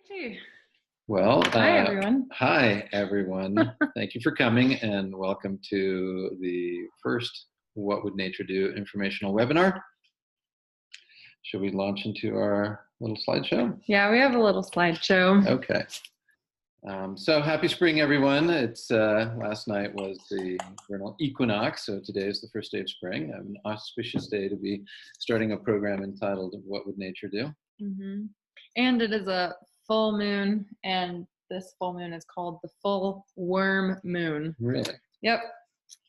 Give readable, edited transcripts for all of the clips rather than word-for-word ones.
Hey. Well, Hi, everyone. Hi, everyone. Thank you for coming and welcome to the first What Would Nature Do informational webinar. Should we launch into our little slideshow? Yeah, we have a little slideshow. Okay. So happy spring, everyone. It's last night was the vernal equinox, so today is the first day of spring. An auspicious day to be starting a program entitled What Would Nature Do? Mm-hmm. And it is a full moon, and this full moon is called the full worm moon. Really? Yep.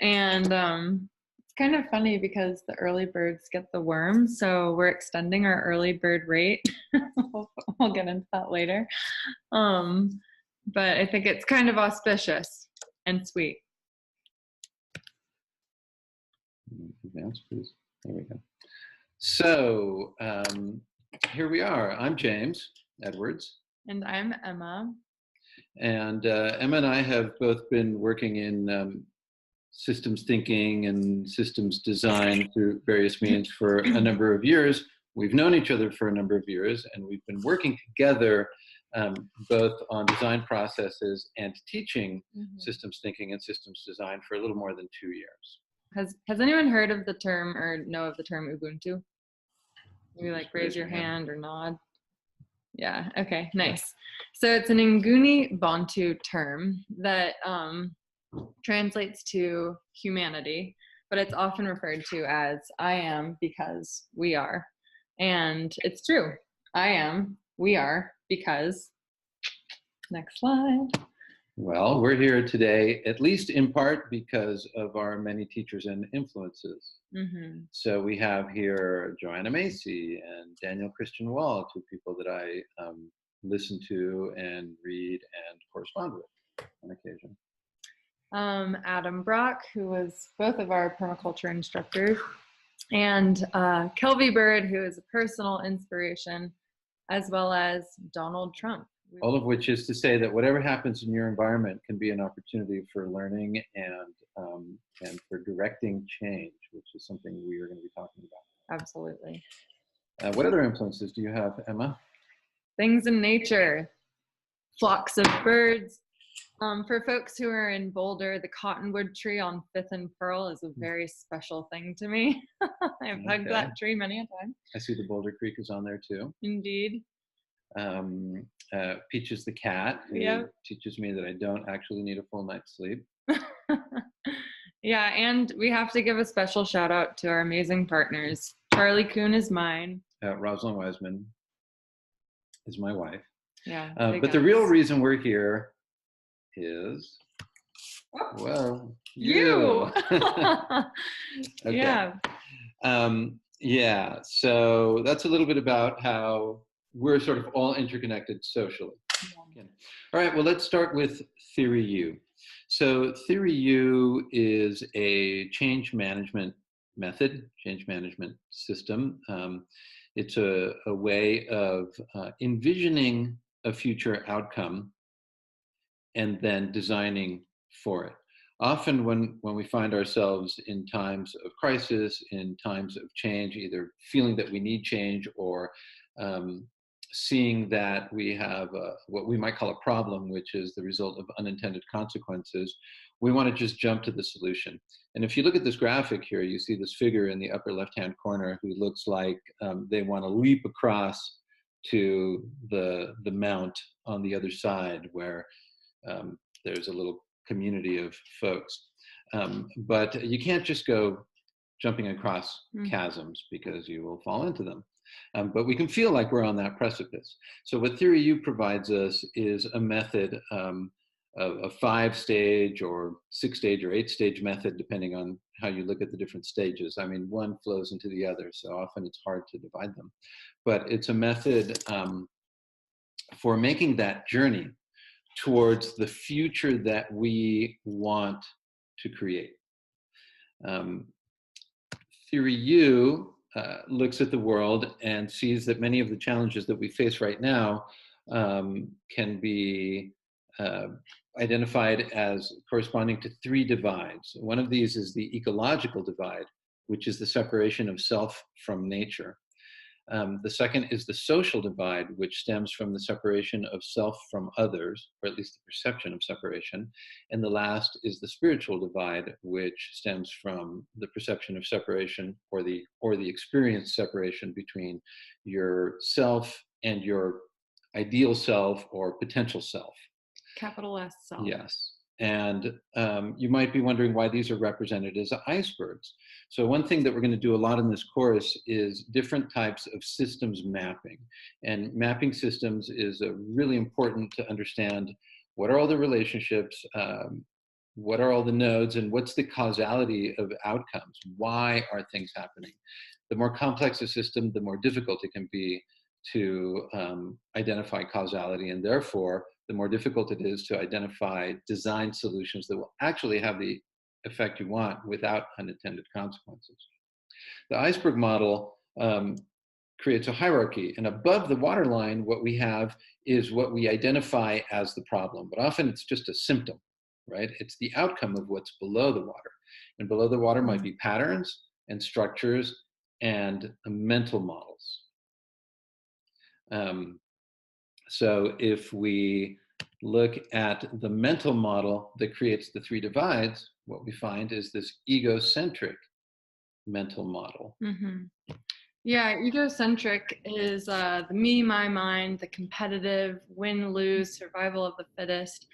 And it's kind of funny because the early birds get the worm, so we're extending our early bird rate. We'll get into that later. But I think it's kind of auspicious and sweet. Advance, please. There we go. So here we are. I'm James Edwards. And I'm Emma. And Emma and I have both been working in systems thinking and systems design through various means for a number of years. We've known each other for a number of years, and we've been working together both on design processes and teaching systems thinking and systems design for a little more than 2 years. Has anyone heard of the term or know of the term Ubuntu? Maybe like raise your hand or nod. Yeah, okay, nice. So it's an Nguni Bantu term that translates to humanity, but it's often referred to as I am because we are. And it's true. I am, we are, because. Next slide. Well, we're here today, at least in part because of our many teachers and influences. So we have here Joanna Macy and Daniel Christian Wall, two people that I listen to and read and correspond with on occasion. Adam Brock, who was both of our permaculture instructors, and Kelvy Bird, who is a personal inspiration, as well as Donald Trump. All of which is to say that whatever happens in your environment can be an opportunity for learning and for directing change, which is something we are going to be talking about. Absolutely. What other influences do you have, Emma? Things in nature, flocks of birds. For folks who are in Boulder, the cottonwood tree on Fifth and Pearl is a very special thing to me. I've hugged that tree many a time. I see the Boulder Creek is on there too. Indeed. Peaches the cat, who teaches me that I don't actually need a full night's sleep. Yeah, and we have to give a special shout out to our amazing partners. Charlie Kuhn is mine. Rosalind Wiseman is my wife. Yeah. But the real reason we're here is, well, you. Okay. Yeah. So that's a little bit about how we're sort of all interconnected socially. Yeah. All right, well, let's start with Theory U. So Theory U is a change management method, change management system. It's a way of envisioning a future outcome and then designing for it. Often when we find ourselves in times of crisis, in times of change, either feeling that we need change or seeing that we have what we might call a problem, which is the result of unintended consequences, we want to just jump to the solution. And if you look at this graphic here, you see this figure in the upper left-hand corner who looks like they want to leap across to the mount on the other side where there's a little community of folks. But you can't just go jumping across chasms because you will fall into them. But we can feel like we're on that precipice. So what Theory U provides us is a method, a 5-stage or 6-stage or 8-stage method, depending on how you look at the different stages. I mean, one flows into the other, so often it's hard to divide them. But it's a method for making that journey towards the future that we want to create. Theory U looks at the world and sees that many of the challenges that we face right now can be identified as corresponding to 3 divides. One of these is the ecological divide, which is the separation of self from nature. The second is the social divide, which stems from the separation of self from others, or at least the perception of separation. And the last is the spiritual divide, which stems from the perception of separation, or the experienced separation between your self and your ideal self or potential self. Capital S self. Yes. And you might be wondering why these are represented as icebergs. So one thing that we're going to do a lot in this course is different types of systems mapping. And mapping systems is really important to understand what are all the relationships, what are all the nodes, and what's the causality of outcomes? Why are things happening? The more complex a system, the more difficult it can be to identify causality, and therefore the more difficult it is to identify design solutions that will actually have the effect you want without unintended consequences. The iceberg model creates a hierarchy, and above the waterline, what we have is what we identify as the problem, but often it's just a symptom, right? It's the outcome of what's below the water. And below the water might be patterns and structures and mental models. So if we look at the mental model that creates the three divides, what we find is this egocentric mental model. Mm-hmm. Yeah, egocentric is the me, my, mine, the competitive, win-lose, survival of the fittest.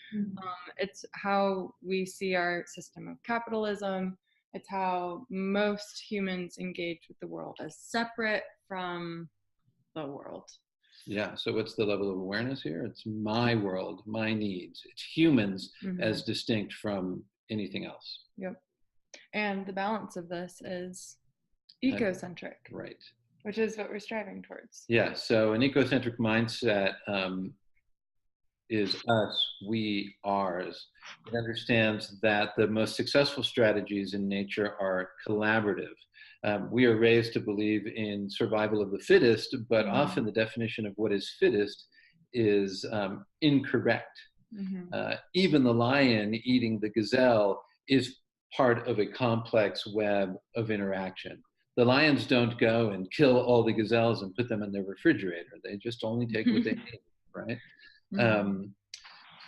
It's how we see our system of capitalism. It's how most humans engage with the world, as separate from the world. Yeah, so what's the level of awareness here? It's my world, my needs. It's humans as distinct from anything else. Yep. And the balance of this is ecocentric. Right. Which is what we're striving towards. Yeah, so an ecocentric mindset is us, we, ours. It understands that the most successful strategies in nature are collaborative. We are raised to believe in survival of the fittest, but often the definition of what is fittest is incorrect. Even the lion eating the gazelle is part of a complex web of interaction. The lions don't go and kill all the gazelles and put them in their refrigerator. They just only take what they need, right?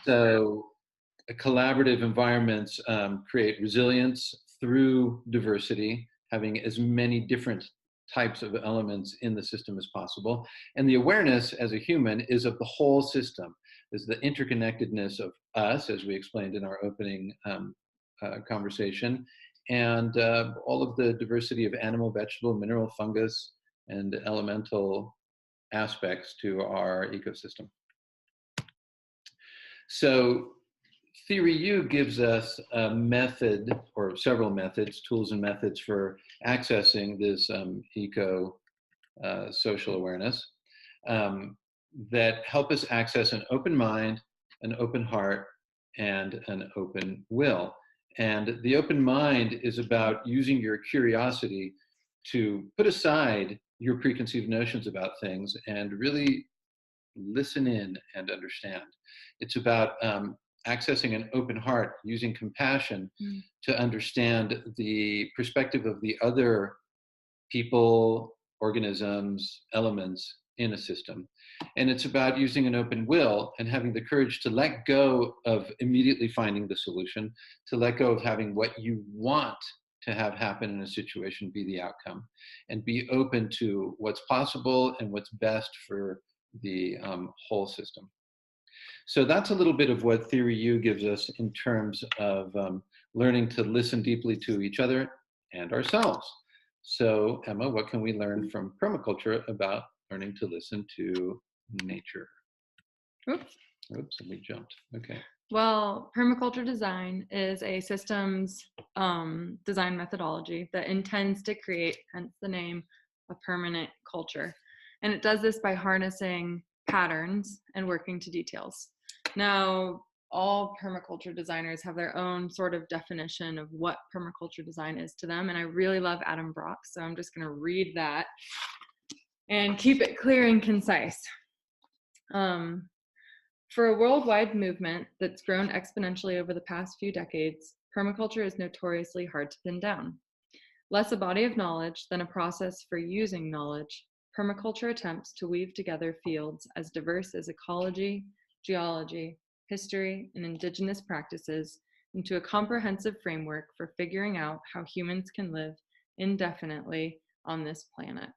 So collaborative environments create resilience through diversity, having as many different types of elements in the system as possible. And the awareness as a human is of the whole system, is the interconnectedness of us, as we explained in our opening conversation, and all of the diversity of animal, vegetable, mineral, fungus, and elemental aspects to our ecosystem. So Theory U gives us a method, or several methods, tools and methods for accessing this social awareness that help us access an open mind, an open heart, and an open will. And the open mind is about using your curiosity to put aside your preconceived notions about things and really listen in and understand. It's about accessing an open heart, using compassion to understand the perspective of the other people, organisms, elements in a system. And it's about using an open will and having the courage to let go of immediately finding the solution, to let go of having what you want to have happen in a situation be the outcome, and be open to what's possible and what's best for the whole system. So that's a little bit of what Theory U gives us in terms of learning to listen deeply to each other and ourselves. So Emma, what can we learn from permaculture about learning to listen to nature? Oops, and we jumped. Okay. Well, permaculture design is a systems design methodology that intends to create, hence the name, a permanent culture. And it does this by harnessing patterns and working to details. Now, all permaculture designers have their own sort of definition of what permaculture design is to them. And I really love Adam Brock, so I'm just going to read that and keep it clear and concise. For a worldwide movement that's grown exponentially over the past few decades, permaculture is notoriously hard to pin down. Less a body of knowledge than a process for using knowledge, permaculture attempts to weave together fields as diverse as ecology, geology, history, and indigenous practices into a comprehensive framework for figuring out how humans can live indefinitely on this planet.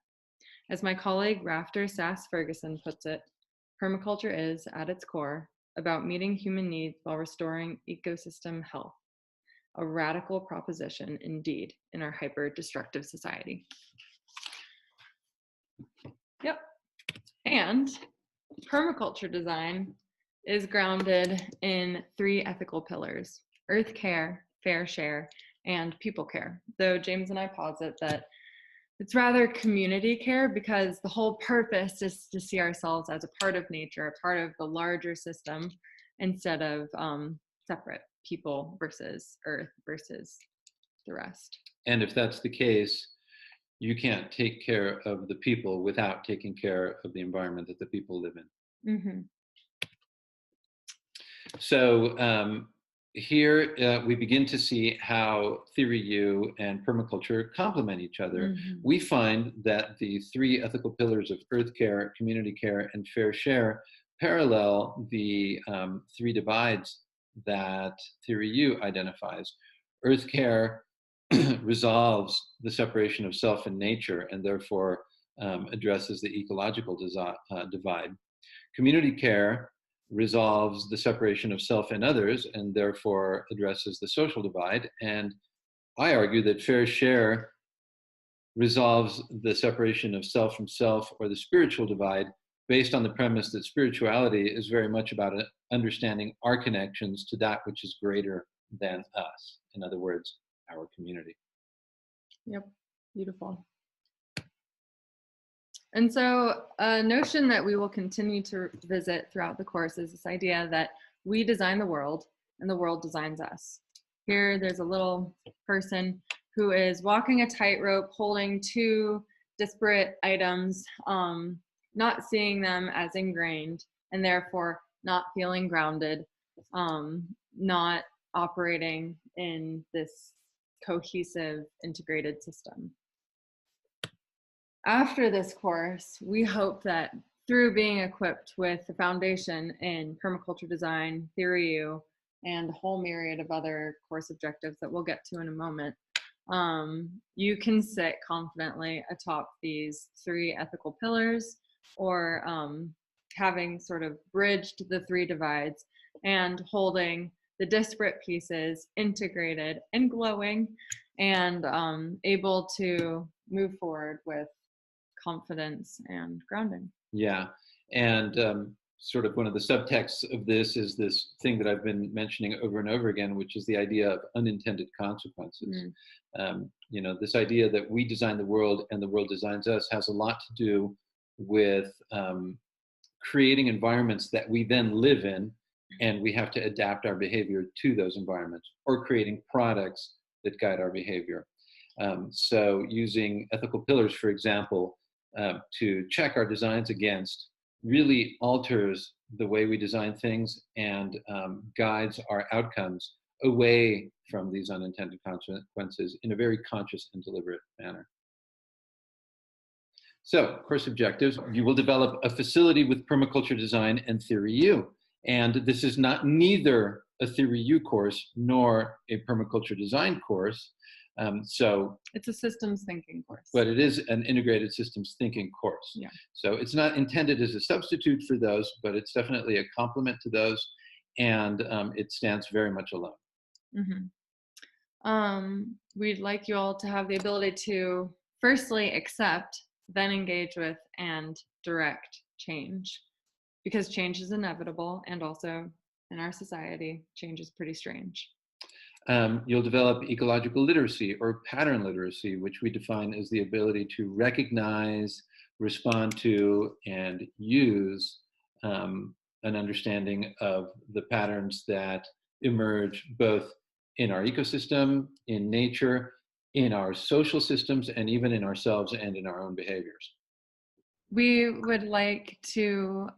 As my colleague Rafter Sass Ferguson puts it, permaculture is, at its core, about meeting human needs while restoring ecosystem health. A radical proposition indeed in our hyper-destructive society. Yep. And permaculture design is grounded in 3 ethical pillars: earth care, fair share, and people care. Though James and I posit that it's rather community care, because the whole purpose is to see ourselves as a part of nature, a part of the larger system, instead of separate people versus earth versus the rest. And if that's the case, you can't take care of the people without taking care of the environment that the people live in. Mm-hmm. So here we begin to see how Theory U and permaculture complement each other. Mm-hmm. We find that the 3 ethical pillars of earth care, community care, and fair share parallel the 3 divides that Theory U identifies. Earth care resolves the separation of self and nature, and therefore addresses the ecological divide. Community care resolves the separation of self and others, and therefore addresses the social divide. And I argue that fair share resolves the separation of self from self, or the spiritual divide, based on the premise that spirituality is very much about understanding our connections to that which is greater than us. In other words, our community. Yep, beautiful. And so a notion that we will continue to visit throughout the course is this idea that we design the world and the world designs us. Here, there's a little person who is walking a tightrope, holding 2 disparate items, not seeing them as ingrained, and therefore not feeling grounded, not operating in this cohesive, integrated system. After this course, we hope that through being equipped with the foundation in permaculture design, Theory U, and a whole myriad of other course objectives that we'll get to in a moment, you can sit confidently atop these 3 ethical pillars, or having sort of bridged the 3 divides and holding the disparate pieces integrated and glowing, and able to move forward with confidence and grounding. Yeah, and sort of one of the subtexts of this is this thing that I've been mentioning over and over again, which is the idea of unintended consequences. This idea that we design the world and the world designs us has a lot to do with creating environments that we then live in, and we have to adapt our behavior to those environments, or creating products that guide our behavior. So using ethical pillars, for example, to check our designs against really alters the way we design things, and guides our outcomes away from these unintended consequences in a very conscious and deliberate manner. So, course objectives: you will develop a facility with permaculture design and Theory U. And this is neither a Theory U course nor a permaculture design course. So it's a systems thinking course. But it is an integrated systems thinking course. Yeah. So it's not intended as a substitute for those, but it's definitely a complement to those, and it stands very much alone. Mm-hmm. We'd like you all to have the ability to firstly accept, then engage with, and direct change, because change is inevitable, and also in our society, change is pretty strange. You'll develop ecological literacy, or pattern literacy, which we define as the ability to recognize, respond to, and use an understanding of the patterns that emerge both in our ecosystem, in nature, in our social systems, and even in ourselves and in our own behaviors. We would like to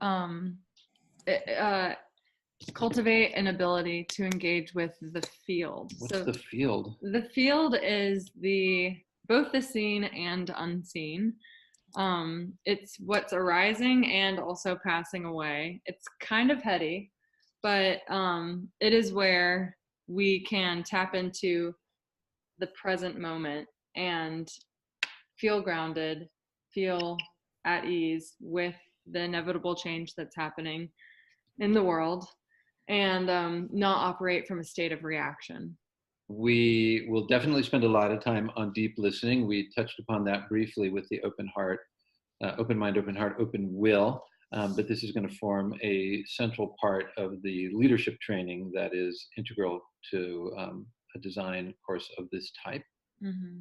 cultivate an ability to engage with the field. What's the field? The field is both the seen and unseen. It's what's arising and also passing away. It's kind of heady, but it is where we can tap into the present moment and feel grounded, feel at ease with the inevitable change that's happening in the world, and not operate from a state of reaction. We will definitely spend a lot of time on deep listening. We touched upon that briefly with the open heart, open mind, open heart, open will. But this is going to form a central part of the leadership training that is integral to a design course of this type. Mm-hmm.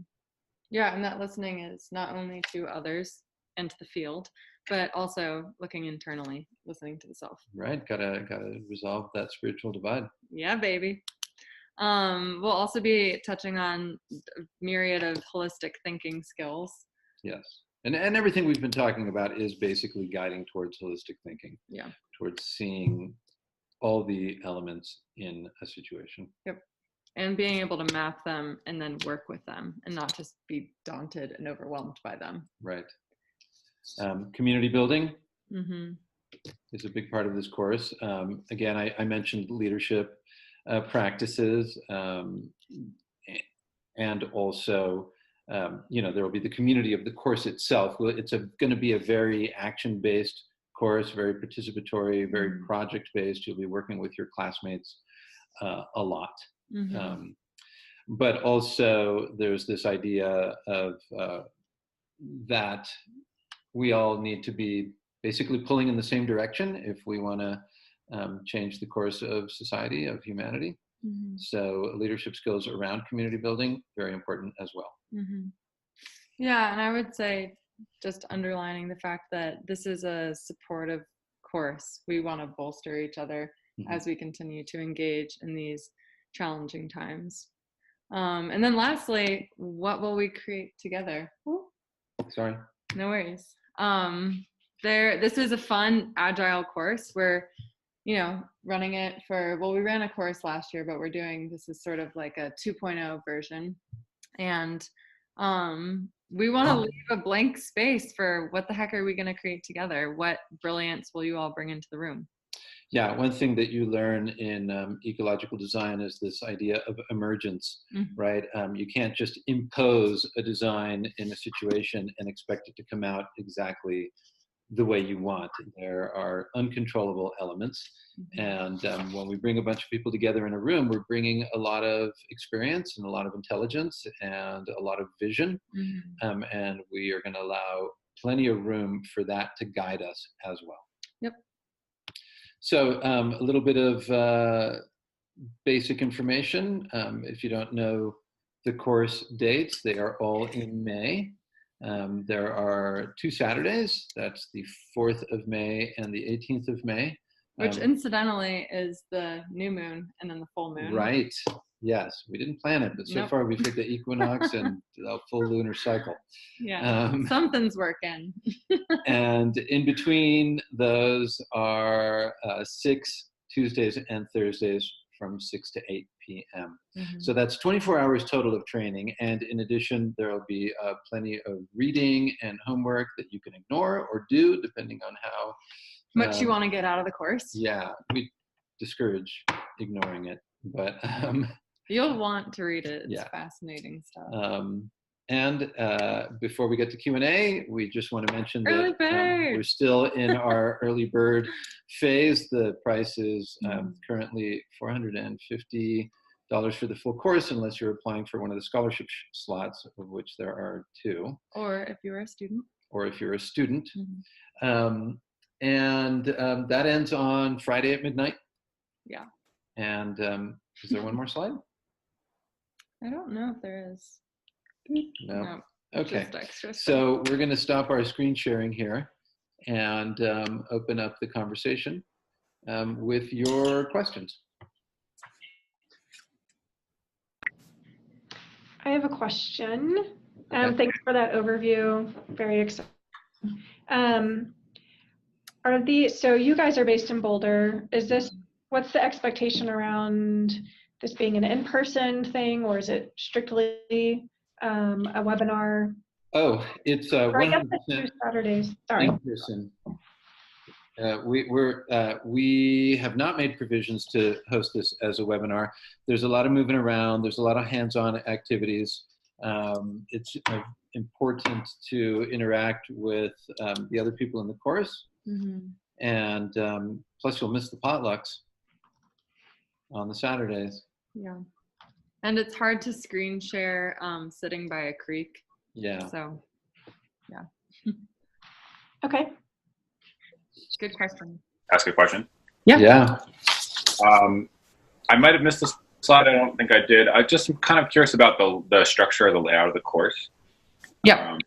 Yeah, and that listening is not only to others and to the field, but also looking internally, listening to the self. Right, gotta resolve that spiritual divide. Yeah, baby. We'll also be touching on a myriad of holistic thinking skills. Yes, and everything we've been talking about is basically guiding towards holistic thinking. Yeah. Towards seeing all the elements in a situation. Yep. And being able to map them and then work with them and not just be daunted and overwhelmed by them. Right. Community building mm-hmm. is a big part of this course. Again, I mentioned leadership practices, and also, there will be the community of the course itself. It's going to be a very action-based course, very participatory, very project-based. You'll be working with your classmates a lot. Mm-hmm. But also there's this idea of that we all need to be basically pulling in the same direction if we want to change the course of society, of humanity. Mm-hmm. So leadership skills around community building, very important as well. Mm-hmm. Yeah, and I would say, just underlining the fact that this is a supportive course. We want to bolster each other as we continue to engage in these challenging times. And then lastly, what will we create together? Sorry. No worries. This is a fun, agile course. We're, running it we ran a course last year, but this is sort of like a 2.0 version. And we want to leave a blank space for what the heck are we going to create together? What brilliance will you all bring into the room? Yeah, one thing that you learn in ecological design is this idea of emergence, right? You can't just impose a design in a situation and expect it to come out exactly the way you want. There are uncontrollable elements. And when we bring a bunch of people together in a room, we're bringing a lot of experience and a lot of intelligence and a lot of vision. And we are going to allow plenty of room for that to guide us as well. Yep. So a little bit of basic information. If you don't know the course dates, they are all in May. There are 2 Saturdays. That's the 4th of May and the 18th of May. Which incidentally is the new moon and then the full moon. Right. Yes. We didn't plan it, but so far we've hit the equinox and the full lunar cycle. Yeah. Something's working. And in between those are 6 Tuesdays and Thursdays from 6 to 8 p.m. So that's 24 hours total of training. And in addition, there will be plenty of reading and homework that you can ignore or do, depending on how much you want to get out of the course. Yeah, we discourage ignoring it, but you'll want to read it. It's fascinating stuff. And before we get to Q&A, we just want to mention that we're still in our early bird phase. The price is currently $450 for the full course, unless you're applying for one of the scholarship slots, of which there are 2. Or if you're a student. And that ends on Friday at midnight. Yeah. And is there one more slide? I don't know if there is. No. Okay. So we're going to stop our screen sharing here and open up the conversation with your questions. I have a question. Thanks for that overview. Very exciting. So you guys are based in Boulder. What's the expectation around this being an in-person thing, or is it strictly a webinar Oh, it's Or I guess it's 100% 2 Saturdays. Sorry. in person. We have not made provisions to host this as a webinar. There's a lot of moving around. There's a lot of hands-on activities. It's important to interact with the other people in the course. Mm-hmm. And plus you'll miss the potlucks on the Saturdays. Yeah. And it's hard to screen share sitting by a creek. Yeah. So, yeah. Okay. Good question. Ask a question? Yeah. I might have missed this slide. I don't think I did. I just am kind of curious about the structure or the layout of the course. Yeah.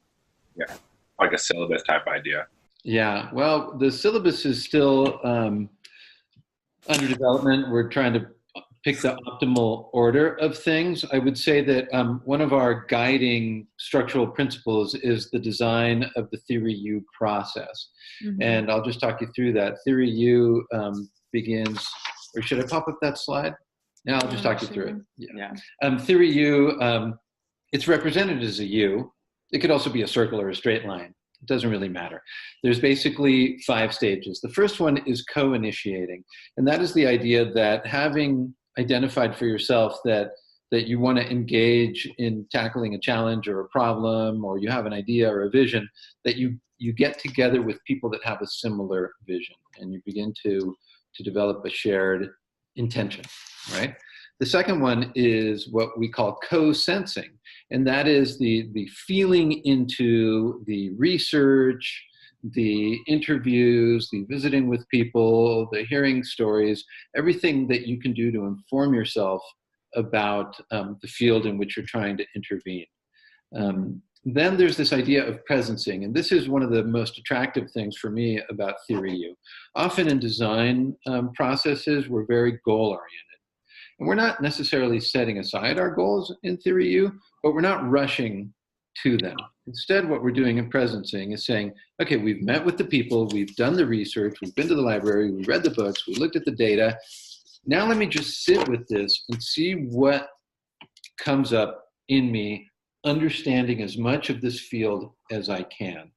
Yeah, like a syllabus type idea. Yeah. Well, the syllabus is still under development. We're trying to pick the optimal order of things. I would say that one of our guiding structural principles is the design of the Theory U process. Mm-hmm. And I'll just talk you through that. Theory U begins, or should I pop up that slide? No, I'll just talk you through it. Yeah. Theory U, it's represented as a U. It could also be a circle or a straight line. It doesn't really matter. There's basically 5 stages. The first one is co-initiating. And that is the idea that having identified for yourself that you want to engage in tackling a challenge or a problem, or you have an idea or a vision, that you get together with people that have a similar vision, and you begin to develop a shared intention, right? The second one is what we call co-sensing, and that is the feeling into the research, the interviews, the visiting with people, the hearing stories, everything that you can do to inform yourself about the field in which you're trying to intervene. Then there's this idea of presencing, and this is one of the most attractive things for me about Theory U. Often in design processes, we're very goal-oriented. And we're not necessarily setting aside our goals in Theory U, but we're not rushing to them. Instead, what we're doing in presencing is saying, okay, we've met with the people, we've done the research, we've been to the library, we read the books, we looked at the data. Now let me just sit with this and see what comes up in me, understanding as much of this field as I can,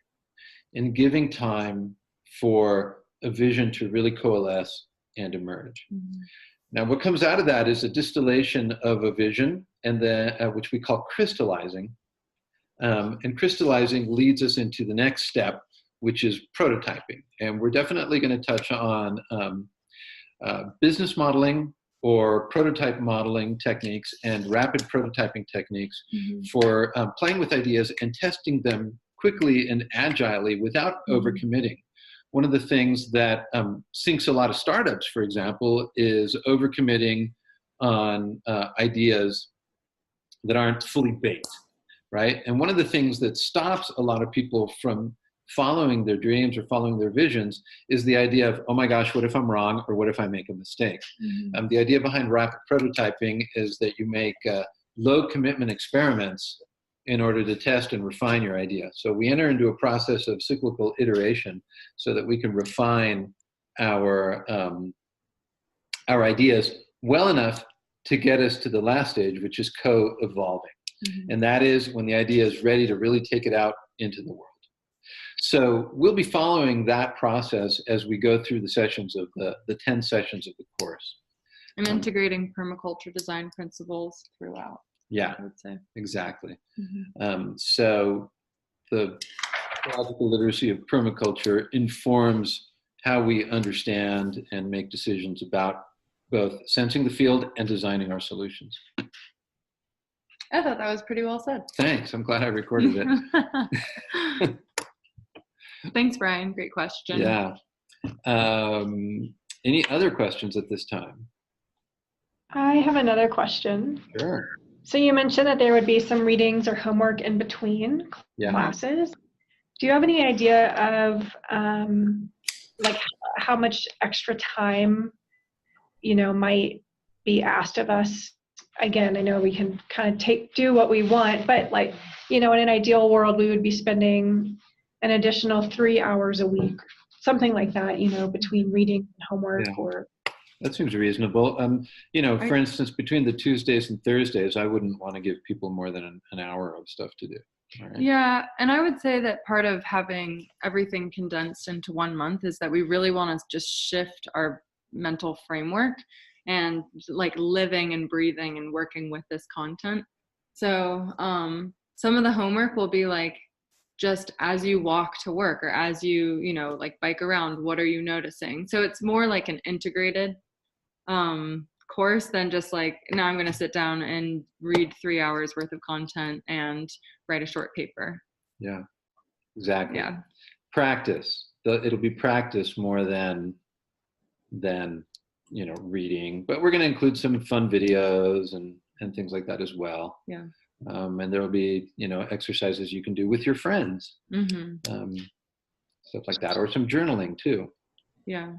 and giving time for a vision to really coalesce and emerge. Mm-hmm. Now, what comes out of that is a distillation of a vision, and then which we call crystallizing. And crystallizing leads us into the next step, which is prototyping. And we're definitely going to touch on business modeling or prototype modeling techniques and rapid prototyping techniques for playing with ideas and testing them quickly and agilely without overcommitting. One of the things that sinks a lot of startups, for example, is overcommitting on ideas that aren't fully baked, right? And one of the things that stops a lot of people from following their dreams or following their visions is the idea of, oh my gosh, what if I'm wrong, or what if I make a mistake? The idea behind rapid prototyping is that you make low commitment experiments in order to test and refine your idea. So we enter into a process of cyclical iteration so that we can refine our ideas well enough to get us to the last stage, which is co-evolving. And that is when the idea is ready to really take it out into the world. So we'll be following that process as we go through the sessions of the 10 sessions of the course. And integrating permaculture design principles throughout. Yeah, I would say. Exactly. So the ecological literacy of permaculture informs how we understand and make decisions about both sensing the field and designing our solutions. I thought that was pretty well said. Thanks. I'm glad I recorded it. Thanks, Brian. Great question. Yeah. Any other questions at this time? I have another question. Sure. So you mentioned that there would be some readings or homework in between classes. Do you have any idea of like how much extra time, might be asked of us? Again, I know we can kind of do what we want, but like, in an ideal world, we would be spending an additional 3 hours a week, something like that, between reading and homework. Or that seems reasonable. For instance, between the Tuesdays and Thursdays, I wouldn't want to give people more than an hour of stuff to do. All right. Yeah, and I would say that part of having everything condensed into 1 month is that we really want to just shift our mental framework and like living and breathing and working with this content. So some of the homework will be like, just as you walk to work or as you like bike around, what are you noticing? So it's more like an integrated course than just like, now I'm going to sit down and read 3 hours worth of content and write a short paper. Yeah, exactly. Yeah. Practice. It'll be practice more than reading, but we're going to include some fun videos and things like that as well. Yeah. And there will be exercises you can do with your friends, stuff like that, or some journaling too. Yeah.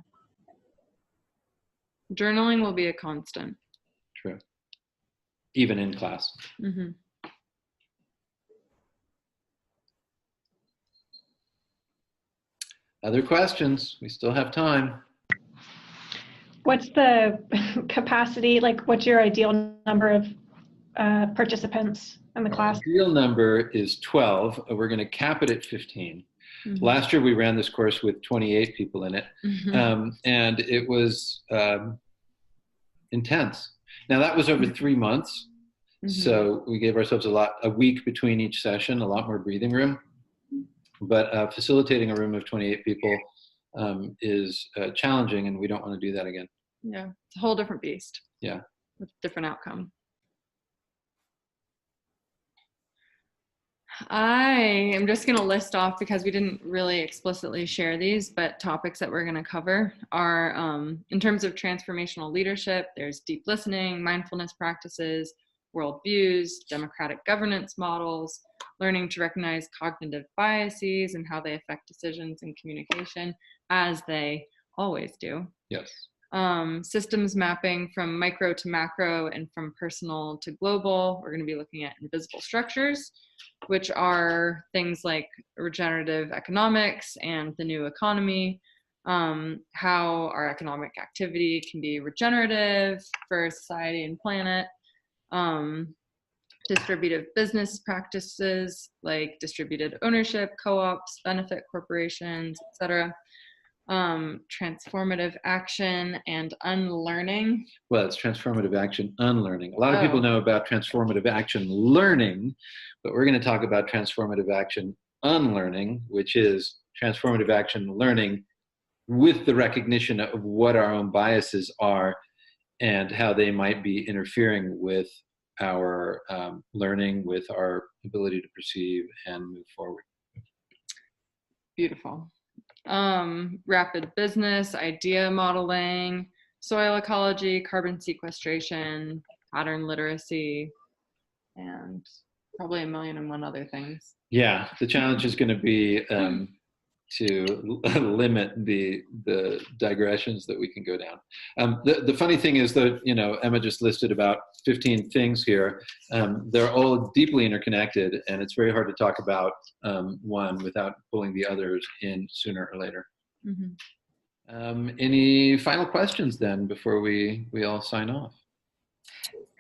Journaling will be a constant. True. Even in class. Mm-hmm. Other questions? We still have time. What's the capacity? Like, what's your ideal number of participants in the class? Our ideal number is 12. We're going to cap it at 15. Mm-hmm. Last year we ran this course with 28 people in it, and it was intense. Now that was over 3 months, so we gave ourselves a week between each session, a lot more breathing room. But facilitating a room of 28 people is challenging, and we don't want to do that again. Yeah, it's a whole different beast. Yeah, with different outcome. I am just going to list off, because we didn't really explicitly share these, but topics that we're going to cover are, in terms of transformational leadership, there's deep listening, mindfulness practices, worldviews, democratic governance models, learning to recognize cognitive biases and how they affect decisions and communication, as they always do. Yes. Systems mapping from micro to macro and from personal to global. We're going to be looking at invisible structures, which are things like regenerative economics and the new economy, how our economic activity can be regenerative for society and planet, distributive business practices like distributed ownership, co-ops, benefit corporations, etc. Transformative action and unlearning. Well, it's transformative action unlearning. A lot of people know about transformative action learning, but we're going to talk about transformative action unlearning, which is transformative action learning with the recognition of what our own biases are and how they might be interfering with our learning, with our ability to perceive and move forward. Beautiful. Rapid business, idea modeling, soil ecology, carbon sequestration, pattern literacy, and probably 1,000,001 other things. Yeah, the challenge is going to be to limit the digressions that we can go down. The funny thing is that, Emma just listed about 15 things here. They're all deeply interconnected, and it's very hard to talk about one without pulling the others in sooner or later. Any final questions then before we all sign off?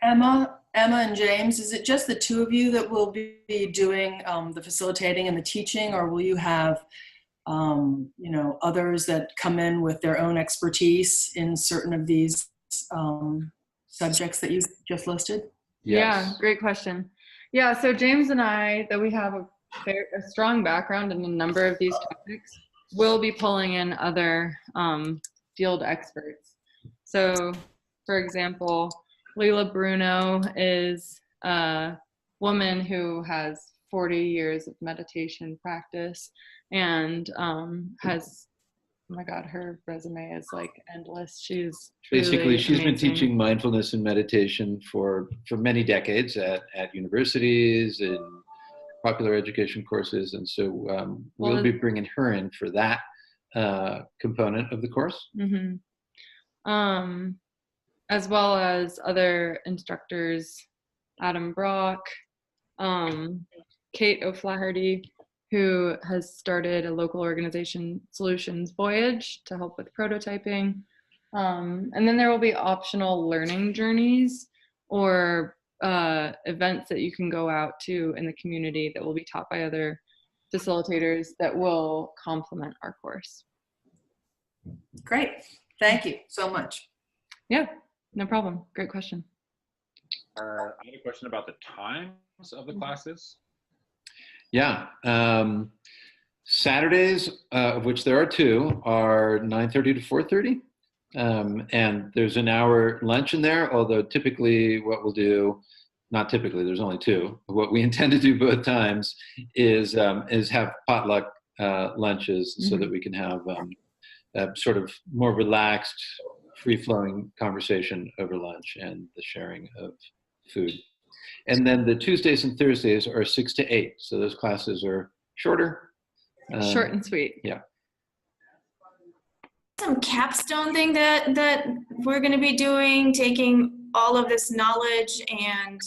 Emma and James, is it just the two of you that will be doing the facilitating and the teaching, or will you have others that come in with their own expertise in certain of these subjects that you just listed? Yes. Yeah, great question. Yeah, so James and I, though we have a strong background in a number of these topics, will be pulling in other field experts. So, for example, Leila Bruno is a woman who has 40 years of meditation practice and has, oh my God, her resume is like endless. She's been teaching mindfulness and meditation for many decades at universities and popular education courses, and so we'll be bringing her in for that component of the course. As well as other instructors, Adam Brock, Kate O'Flaherty, who has started a local organization, Solutions Voyage, to help with prototyping. And then there will be optional learning journeys or events that you can go out to in the community that will be taught by other facilitators that will complement our course. Great. Thank you so much. Yeah, no problem. Great question. I have a question about the times of the classes. Yeah. Saturdays, of which there are 2, are 9:30 to 4:30. And there's an hour lunch in there, although typically what we'll do, not typically, there's only 2. What we intend to do both times is have potluck lunches so that we can have a sort of more relaxed, free-flowing conversation over lunch and the sharing of food. And then the Tuesdays and Thursdays are 6 to 8. So those classes are shorter. Short and sweet. Yeah. Some capstone thing that we're going to be doing, taking all of this knowledge and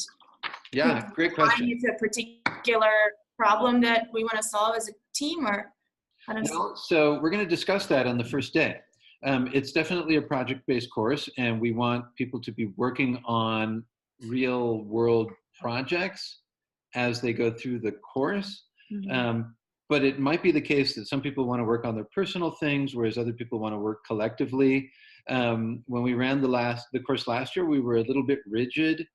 Yeah, great question. it's a particular problem that we want to solve as a team, or I don't know. Well, so we're going to discuss that on the first day. It's definitely a project-based course, and we want people to be working on real-world projects as they go through the course. But it might be the case that some people want to work on their personal things, whereas other people want to work collectively. When we ran the course last year, we were a little bit rigid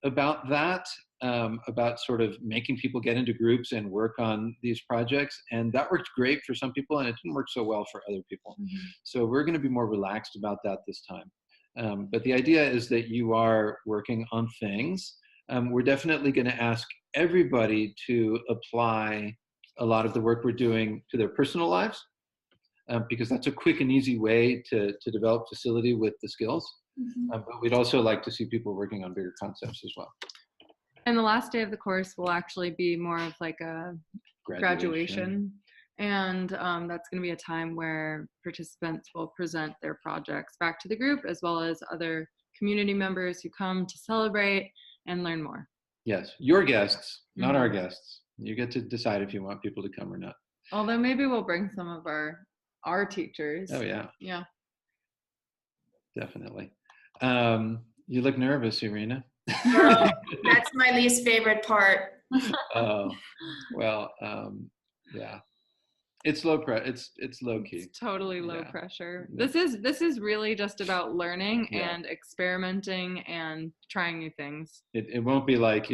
about that, about sort of making people get into groups and work on these projects. And that worked great for some people, and it didn't work so well for other people. So we're going to be more relaxed about that this time. But the idea is that you are working on things. We're definitely going to ask everybody to apply a lot of the work we're doing to their personal lives, because that's a quick and easy way to develop facility with the skills. But we'd also like to see people working on bigger concepts as well. And the last day of the course will actually be more of like a graduation. And that's going to be a time where participants will present their projects back to the group, as well as other community members who come to celebrate and learn more. Yes, your guests, not our guests. You get to decide if you want people to come or not. Although maybe we'll bring some of our teachers. Oh yeah. Yeah. Definitely. You look nervous, Irina. That's my least favorite part. Oh, well, yeah. It's low it's low key. It's totally low Yeah. pressure. Yeah. This is really just about learning Yeah. and experimenting and trying new things. It won't be like,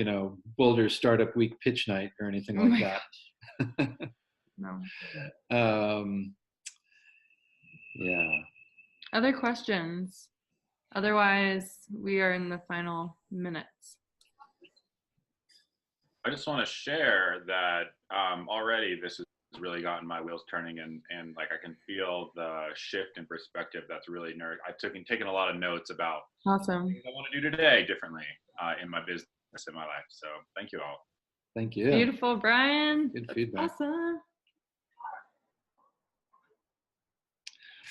Boulder Startup Week pitch night or anything like that. No. Yeah. Other questions? Otherwise, we are in the final minutes. I just want to share that already this has really gotten my wheels turning, and like I can feel the shift in perspective. That's really I've taken a lot of notes about Awesome. things I want to do today differently in my business, in my life. So thank you all. Thank you. Beautiful, Brian. Good That's feedback. awesome.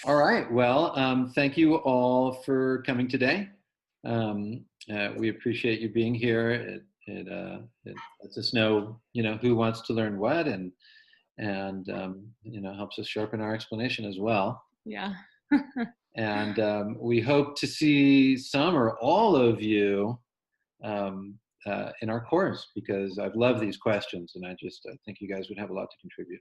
All right. Well, thank you all for coming today. We appreciate you being here. It lets us know, who wants to learn what, and helps us sharpen our explanation as well. Yeah. And we hope to see some or all of you in our course, because I've loved these questions, and I think you guys would have a lot to contribute.